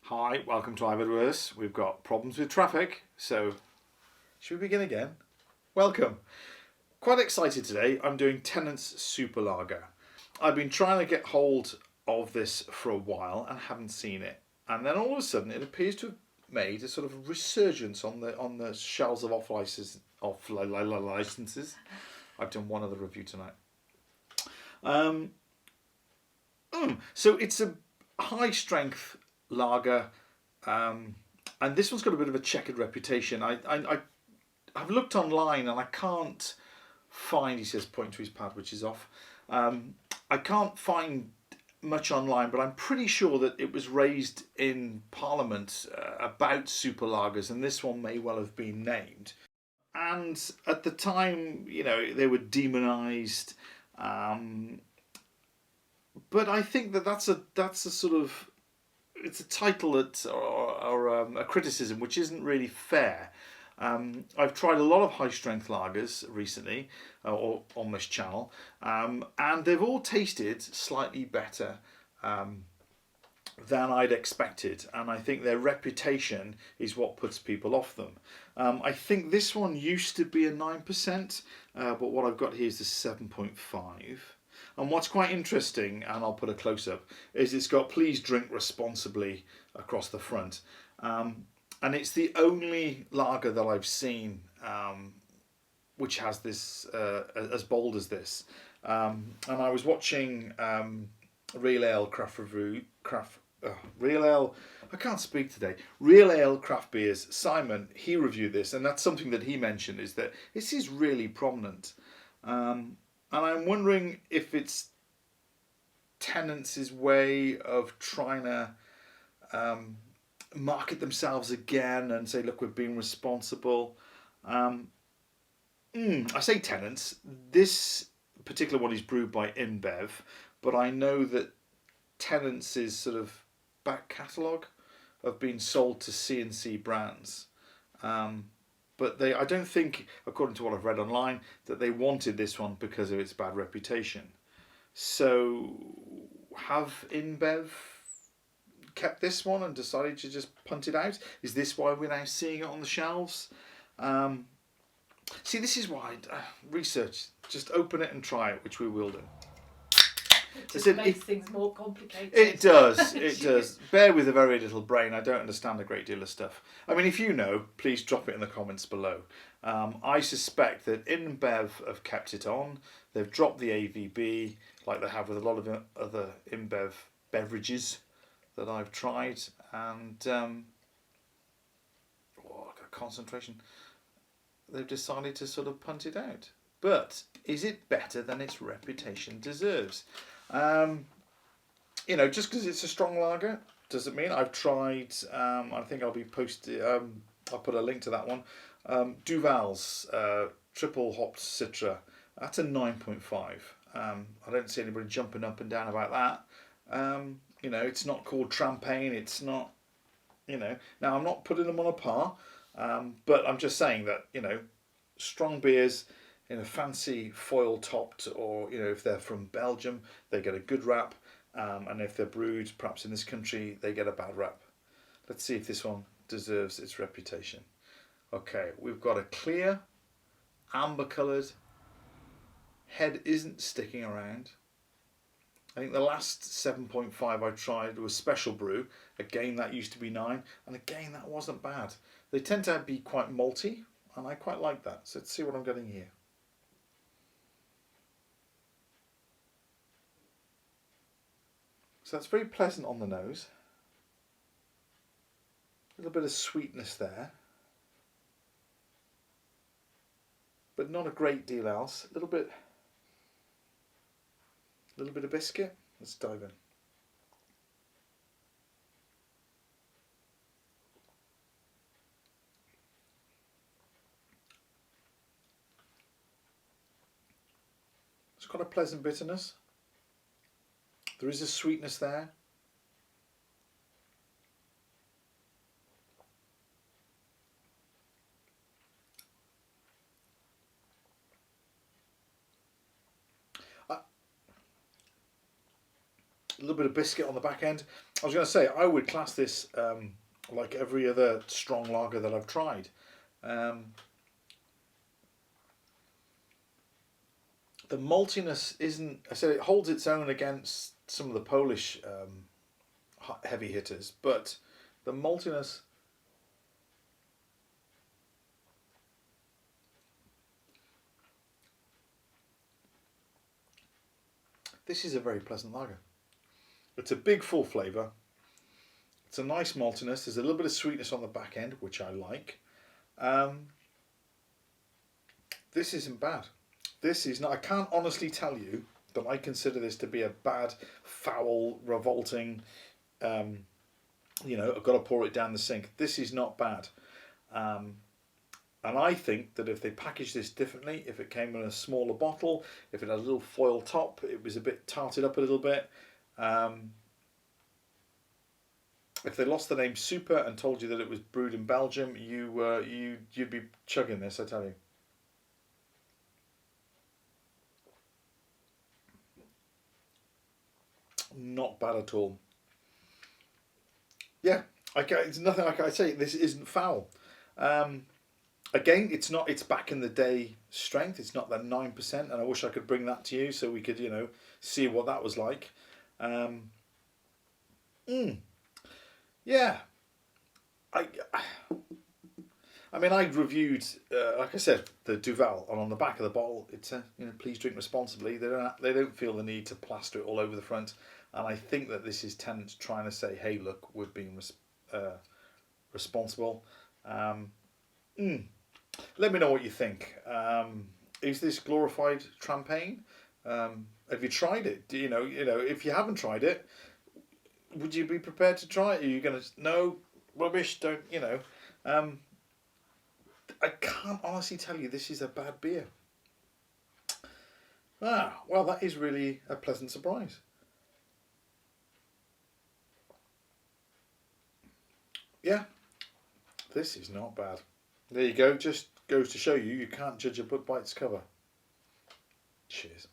Hi, welcome to Iververse. We've got problems with traffic, so should we begin again? Welcome. Quite excited today. I'm doing Tennent's Super Lager. I've been trying to get hold of this for a while and haven't seen it. And then all of a sudden it appears to have made a sort of resurgence on the shelves of licenses. I've done one other review tonight. So it's a high strength lager, and this one's got a bit of a checkered reputation. I've looked online and I can't find. He says, pointing to his pad, which is off. I can't find much online, but I'm pretty sure that it was raised in Parliament about super lagers, and this one may well have been named. And at the time, they were demonised. But I think that's a sort of, it's a title that or a criticism which isn't really fair. I've tried a lot of high strength lagers recently, or on this channel, and they've all tasted slightly better than I'd expected, and I think their reputation is what puts people off them. I think this one used to be a 9%, but what I've got here is the 7.5. And what's quite interesting, and I'll put a close-up, is it's got please drink responsibly across the front. And it's the only lager that I've seen which has this as bold as this. And I was watching Real Ale Real Ale, I can't speak today. Real Ale Craft Beers, Simon, he reviewed this, and that's something that he mentioned, is that this is really prominent. And I'm wondering if it's Tennent's way of trying to market themselves again and say, look, we've been responsible. I say Tennent's. This particular one is brewed by InBev, but I know that Tennent's is sort of back catalogue of being sold to C&C brands. But I don't think, according to what I've read online, that they wanted this one because of its bad reputation. So, have InBev kept this one and decided to just punt it out? Is this why we're now seeing it on the shelves? See, this is why research. Just open it and try it, which we will do. It just makes things more complicated. It does, it does. Bear with a very little brain. I don't understand a great deal of stuff. I mean, if you know, please drop it in the comments below. I suspect that InBev have kept it on. They've dropped the AVB, like they have with a lot of other InBev beverages that I've tried. And, concentration. They've decided to sort of punt it out. But is it better than its reputation deserves? Just because it's a strong lager doesn't mean. I've tried, I think I'll be posting, I'll put a link to that one, Duval's triple hopped Citra. That's a 9.5. I don't see anybody jumping up and down about that. It's not called Trampagne, it's not, now I'm not putting them on a par, but I'm just saying that, strong beers in a fancy foil topped, or if they're from Belgium, they get a good rap, and if they're brewed perhaps in this country, they get a bad rap. Let's see if this one deserves its reputation. Okay, we've got a clear, amber coloured, head isn't sticking around. I think the last 7.5 I tried was Special Brew. Again, that used to be 9, and again, that wasn't bad. They tend to be quite malty, and I quite like that. So let's see what I'm getting here. So that's very pleasant on the nose. A little bit of sweetness there, but not a great deal else. A little bit of biscuit. Let's dive in. It's got a pleasant bitterness. There is a sweetness there. A little bit of biscuit on the back end. I was going to say, I would class this like every other strong lager that I've tried. The maltiness isn't. I said it holds its own against some of the Polish heavy hitters, but the maltiness. This is a very pleasant lager. It's a big full flavour. It's a nice maltiness. There's a little bit of sweetness on the back end, which I like. This isn't bad. This is not. I can't honestly tell you that I consider this to be a bad, foul, revolting. I've got to pour it down the sink. This is not bad. And I think that if they packaged this differently, if it came in a smaller bottle, if it had a little foil top, it was a bit tarted up a little bit. If they lost the name Super and told you that it was brewed in Belgium, you'd be chugging this, I tell you. Not bad at all. Yeah, it's nothing like I say. This isn't foul. Again, it's not. It's back in the day strength. It's not that 9%, and I wish I could bring that to you so we could, see what that was like. Yeah. I mean, I reviewed, like I said, the Duvel, and on the back of the bottle, it's please drink responsibly. They don't feel the need to plaster it all over the front, and I think that this is Tennent trying to say, hey, look, we're being responsible. Let me know what you think. Is this glorified champagne? Have you tried it? Do if you haven't tried it, would you be prepared to try it? Are you going to no rubbish? Don't I can't honestly tell you this is a bad beer. Well, that is really a pleasant surprise. Yeah, this is not bad. There you go. Just goes to show you can't judge a book by its cover. Cheers.